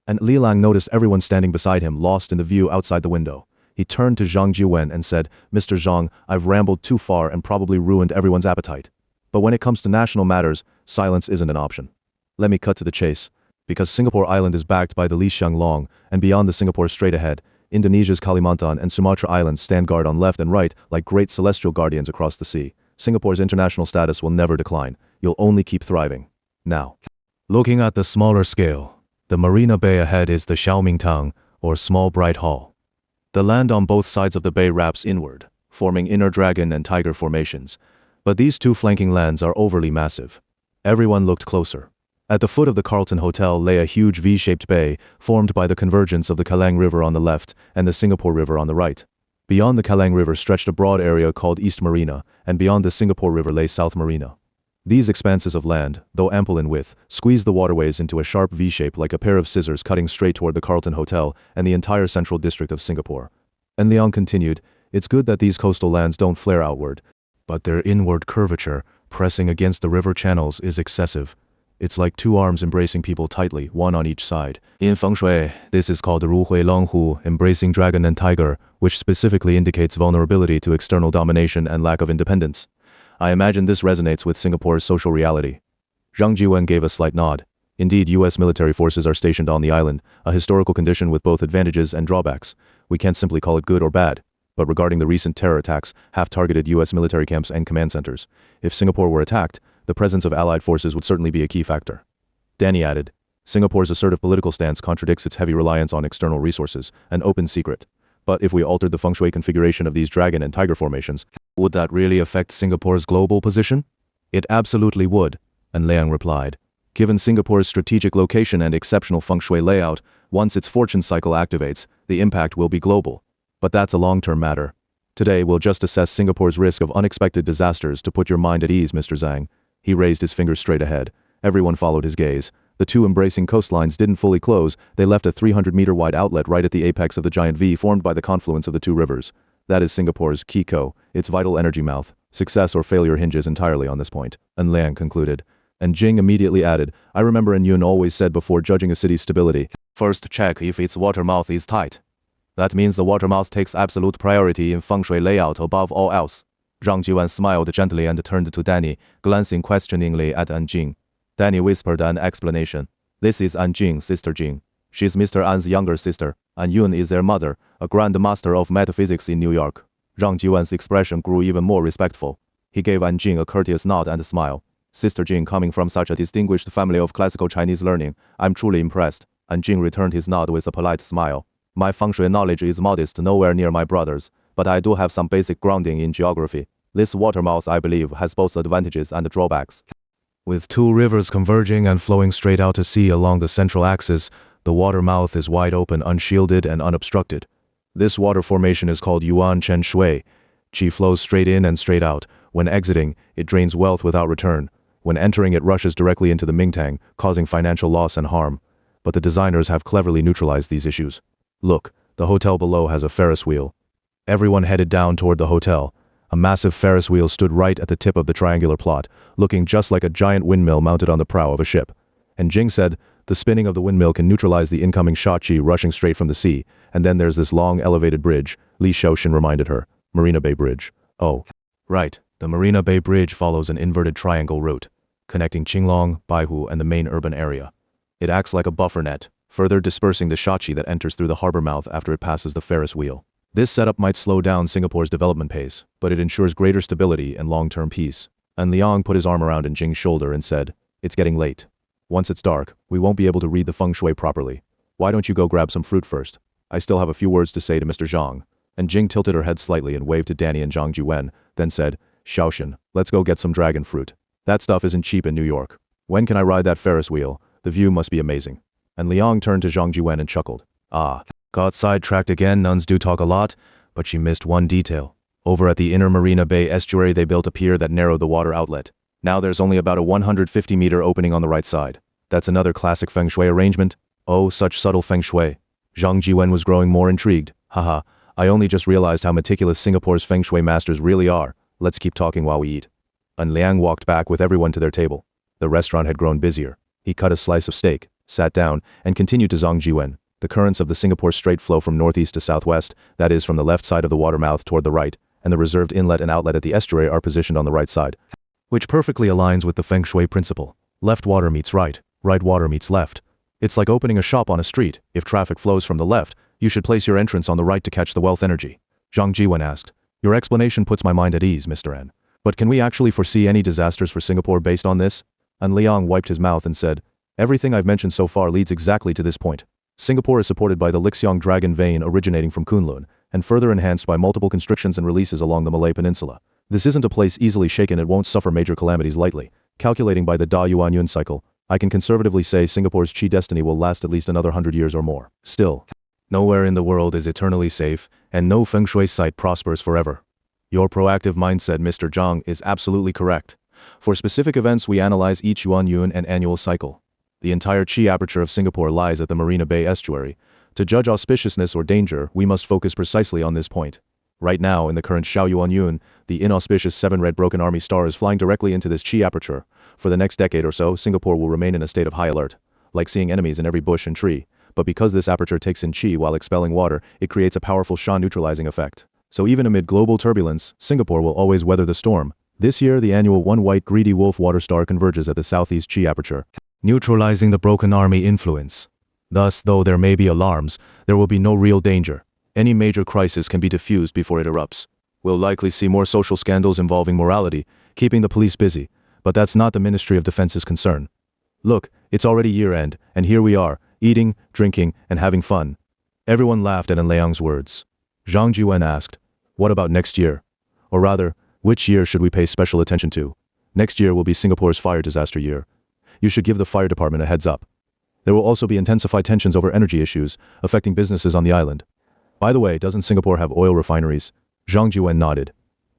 And Li Lang noticed everyone standing beside him, lost in the view outside the window. He turned to Zhang Jiwen and said, "Mr. Zhang, I've rambled too far and probably ruined everyone's appetite. But when it comes to national matters, silence isn't an option. Let me cut to the chase. Because Singapore Island is backed by the Li Xiang Long, and beyond the Singapore Strait ahead, Indonesia's Kalimantan and Sumatra Islands stand guard on left and right like great celestial guardians across the sea. Singapore's international status will never decline. You'll only keep thriving." Now, looking at the smaller scale, the Marina Bay ahead is the Xiaomingtang, or Small Bright Hall. The land on both sides of the bay wraps inward, forming inner dragon and tiger formations. But these two flanking lands are overly massive. Everyone looked closer. At the foot of the Carlton Hotel lay a huge V-shaped bay, formed by the convergence of the Kallang River on the left and the Singapore River on the right. Beyond the Kallang River stretched a broad area called East Marina, and beyond the Singapore River lay South Marina. These expanses of land, though ample in width, squeezed the waterways into a sharp V-shape like a pair of scissors cutting straight toward the Carlton Hotel and the entire central district of Singapore. And Leong continued, "It's good that these coastal lands don't flare outward, but their inward curvature, pressing against the river channels, is excessive. It's like two arms embracing people tightly, one on each side. In Feng Shui, this is called Ru Hui Long Hu, embracing dragon and tiger, which specifically indicates vulnerability to external domination and lack of independence. I imagine this resonates with Singapore's social reality." Zhang Jiwen gave a slight nod. Indeed, U.S. military forces are stationed on the island, a historical condition with both advantages and drawbacks. We can't simply call it good or bad. But regarding the recent terror attacks, half-targeted U.S. military camps and command centers, if Singapore were attacked, the presence of allied forces would certainly be a key factor. Danny added, "Singapore's assertive political stance contradicts its heavy reliance on external resources, an open secret. But if we altered the Feng Shui configuration of these dragon and tiger formations, would that really affect Singapore's global position?" "It absolutely would," and Liang replied. "Given Singapore's strategic location and exceptional Feng Shui layout, once its fortune cycle activates, the impact will be global. But that's a long-term matter. Today we'll just assess Singapore's risk of unexpected disasters to put your mind at ease, Mr. Zhang." He raised his fingers straight ahead. Everyone followed his gaze. The two embracing coastlines didn't fully close. They left a 300-meter-wide outlet right at the apex of the giant V formed by the confluence of the two rivers. That is Singapore's Kiko, its vital energy mouth. Success or failure hinges entirely on this point, and Liang concluded. And Jing immediately added, "I remember An Yun always said before judging a city's stability, first check if its water mouth is tight. That means the water mouth takes absolute priority in Feng Shui layout above all else." Zhang Jiwen smiled gently and turned to Danny, glancing questioningly at An Jing. Danny whispered an explanation. "This is An Jing, Sister Jing. She's Mr. An's younger sister. An Yun is their mother, a Grand Master of Metaphysics in New York." Zhang Jiwen's expression grew even more respectful. He gave An Jing a courteous nod and a smile. Sister Jing, coming from such a distinguished family of classical Chinese learning, I'm truly impressed. And Jing returned his nod with a polite smile. My Feng Shui knowledge is modest, nowhere near my brother's, but I do have some basic grounding in geography. This watermouth, I believe, has both advantages and drawbacks. With two rivers converging and flowing straight out to sea along the central axis, the water mouth is wide open, unshielded, and unobstructed. This water formation is called Yuan Chen Shui. Qi flows straight in and straight out. When exiting, it drains wealth without return. When entering, it rushes directly into the Mingtang, causing financial loss and harm. But the designers have cleverly neutralized these issues. Look, the hotel below has a Ferris wheel. Everyone headed down toward the hotel. A massive Ferris wheel stood right at the tip of the triangular plot, looking just like a giant windmill mounted on the prow of a ship. And Jing said, the spinning of the windmill can neutralize the incoming shot Qi rushing straight from the sea, and then there's this long elevated bridge, Li Shaoxin reminded her. Marina Bay Bridge. Oh. Right, the Marina Bay Bridge follows an inverted triangle route, connecting Qinglong, Baihu, and the main urban area. It acts like a buffer net, further dispersing the shot Qi that enters through the harbor mouth after it passes the Ferris wheel. This setup might slow down Singapore's development pace, but it ensures greater stability and long-term peace. And Liang put his arm around Jing's shoulder and said, it's getting late. Once it's dark, we won't be able to read the feng shui properly. Why don't you go grab some fruit first? I still have a few words to say to Mr. Zhang. And Jing tilted her head slightly and waved to Danny and Zhang Juwen, then said, Shaoxin, let's go get some dragon fruit. That stuff isn't cheap in New York. When can I ride that Ferris wheel? The view must be amazing. And Liang turned to Zhang Juwen and chuckled. Got sidetracked again. Nuns do talk a lot, but she missed one detail. Over at the inner Marina Bay estuary, they built a pier that narrowed the water outlet. Now there's only about a 150-meter opening on the right side. That's another classic feng shui arrangement. Oh, such subtle feng shui. Zhang Jiwen was growing more intrigued. Haha, I only just realized how meticulous Singapore's feng shui masters really are. Let's keep talking while we eat. And Liang walked back with everyone to their table. The restaurant had grown busier. He cut a slice of steak, sat down, and continued to Zhang Jiwen. The currents of the Singapore Strait flow from northeast to southwest, that is from the left side of the water mouth toward the right, and the reserved inlet and outlet at the estuary are positioned on the right side, which perfectly aligns with the feng shui principle. Left water meets right water meets left. It's like opening a shop on a street. If traffic flows from the left, you should place your entrance on the right to catch the wealth energy. Zhang Jiwen asked. Your explanation puts my mind at ease, Mr. N. But can we actually foresee any disasters for Singapore based on this? And Liang wiped his mouth and said, everything I've mentioned so far leads exactly to this point. Singapore is supported by the Lixiang Dragon vein originating from Kunlun, and further enhanced by multiple constrictions and releases along the Malay Peninsula. This isn't a place easily shaken. It won't suffer major calamities lightly. Calculating by the Da Yuan Yun cycle, I can conservatively say Singapore's Qi destiny will last at least another 100 years or more. Still, nowhere in the world is eternally safe, and no feng shui site prospers forever. Your proactive mindset, Mr. Zhang, is absolutely correct. For specific events, we analyze each Yuan Yun and annual cycle. The entire Qi aperture of Singapore lies at the Marina Bay estuary. To judge auspiciousness or danger, we must focus precisely on this point. Right now, in the current Xiao Yuan Yun, the inauspicious 7 red broken army star is flying directly into this Qi aperture. For the next decade or so, Singapore will remain in a state of high alert, like seeing enemies in every bush and tree. But because this aperture takes in Qi while expelling water, it creates a powerful Sha neutralizing effect. So even amid global turbulence, Singapore will always weather the storm. This year, the annual one white greedy wolf water star converges at the southeast Qi aperture, neutralizing the broken army influence. Thus, though there may be alarms, there will be no real danger. Any major crisis can be diffused before it erupts. We'll likely see more social scandals involving morality, keeping the police busy, but that's not the Ministry of Defense's concern. Look, it's already year-end, and here we are, eating, drinking, and having fun. Everyone laughed at Liang's words. Zhang Jiwen asked, what about next year? Or rather, which year should we pay special attention to? Next year will be Singapore's fire disaster year. You should give the fire department a heads up. There will also be intensified tensions over energy issues, affecting businesses on the island. By the way, doesn't Singapore have oil refineries? Zhang Jiwen nodded.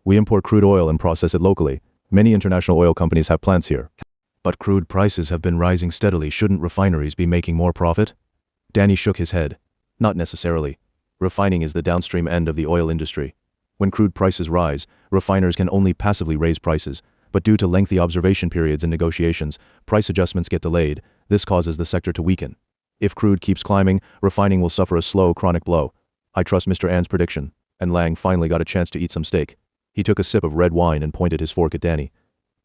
We import crude oil and process it locally. Many international oil companies have plants here. But crude prices have been rising steadily. Shouldn't refineries be making more profit? Danny shook his head. Not necessarily. Refining is the downstream end of the oil industry. When crude prices rise, refiners can only passively raise prices. But due to lengthy observation periods and negotiations, price adjustments get delayed. This causes the sector to weaken. If crude keeps climbing, refining will suffer a slow, chronic blow. I trust Mr. An's prediction. And Lang finally got a chance to eat some steak. He took a sip of red wine and pointed his fork at Danny.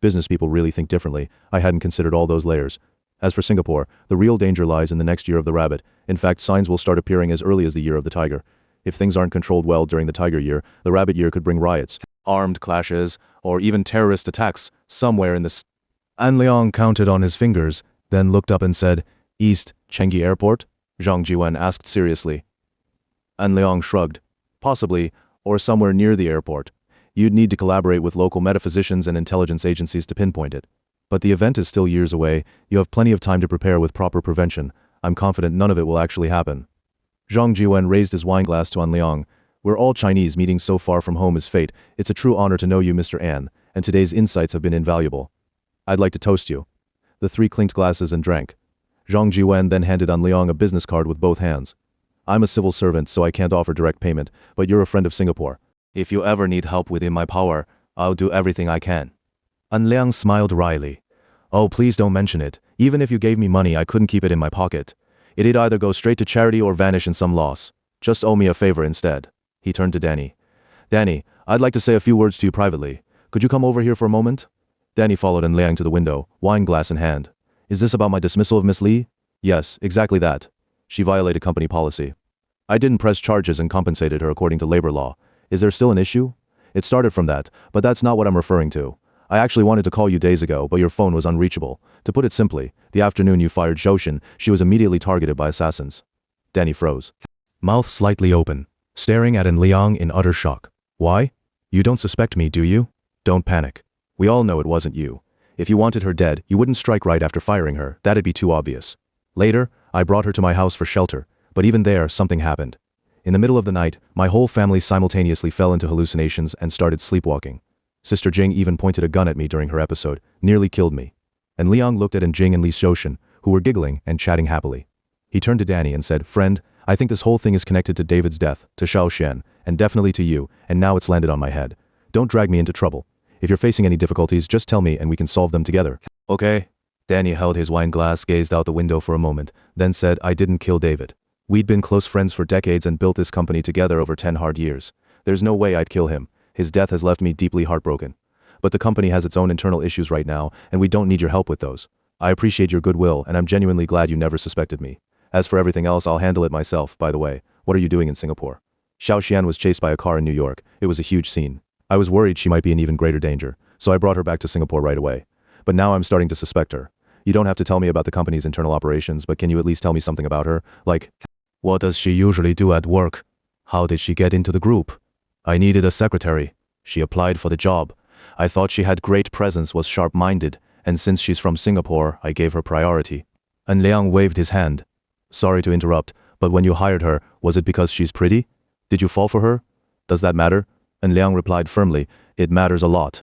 Business people really think differently. I hadn't considered all those layers. As for Singapore, the real danger lies in the next year of the rabbit. In fact, signs will start appearing as early as the year of the tiger. If things aren't controlled well during the tiger year, the rabbit year could bring riots, armed clashes, or even terrorist attacks somewhere in this. An Liang counted on his fingers, then looked up and said, East, Changi Airport? Zhang Jiwen asked seriously. An Liang shrugged. Possibly, or somewhere near the airport. You'd need to collaborate with local metaphysicians and intelligence agencies to pinpoint it. But the event is still years away, you have plenty of time to prepare with proper prevention. I'm confident none of it will actually happen. Zhang Jiwen raised his wineglass to An Liang. We're all Chinese, meeting so far from home is fate. It's a true honor to know you, Mr. An, and today's insights have been invaluable. I'd like to toast you. The three clinked glasses and drank. Zhang Jiwen then handed An Liang a business card with both hands. I'm a civil servant, so I can't offer direct payment, but you're a friend of Singapore. If you ever need help within my power, I'll do everything I can. An Liang smiled wryly. Oh, please don't mention it. Even if you gave me money, I couldn't keep it in my pocket. It'd either go straight to charity or vanish in some loss. Just owe me a favor instead. He turned to Danny. Danny, I'd like to say a few words to you privately. Could you come over here for a moment? Danny followed An Liang to the window, wine glass in hand. Is this about my dismissal of Miss Lee? Yes, exactly that. She violated company policy. I didn't press charges and compensated her according to labor law. Is there still an issue? It started from that, but that's not what I'm referring to. I actually wanted to call you days ago, but your phone was unreachable. To put it simply, the afternoon you fired Zhoushan, she was immediately targeted by assassins. Danny froze. Mouth slightly open, staring at An Liang in utter shock. Why? You don't suspect me, do you? Don't panic. We all know it wasn't you. If you wanted her dead, you wouldn't strike right after firing her. That'd be too obvious. Later, I brought her to my house for shelter, but even there, something happened. In the middle of the night, my whole family simultaneously fell into hallucinations and started sleepwalking. Sister Jing even pointed a gun at me during her episode, nearly killed me. And Liang looked at An Jing and Li Zhoushan, who were giggling and chatting happily. He turned to Danny and said, Friend, I think this whole thing is connected to David's death, to Xiao Xian, and definitely to you, and now it's landed on my head. Don't drag me into trouble. If you're facing any difficulties, just tell me and we can solve them together. Okay. Danny held his wine glass, gazed out the window for a moment, then said, I didn't kill David. We'd been close friends for decades and built this company together over 10 hard years. There's no way I'd kill him. His death has left me deeply heartbroken. But the company has its own internal issues right now, and we don't need your help with those. I appreciate your goodwill, and I'm genuinely glad you never suspected me. As for everything else, I'll handle it myself. By the way, what are you doing in Singapore? Xiao Xian was chased by a car in New York. It was a huge scene. I was worried she might be in even greater danger, so I brought her back to Singapore right away. But now I'm starting to suspect her. You don't have to tell me about the company's internal operations, but can you at least tell me something about her? Like, what does she usually do at work? How did she get into the group? I needed a secretary. She applied for the job. I thought she had great presence, was sharp-minded, and since she's from Singapore, I gave her priority. An Liang waved his hand. Sorry to interrupt, but when you hired her, was it because she's pretty? Did you fall for her? Does that matter? An Liang replied firmly, it matters a lot.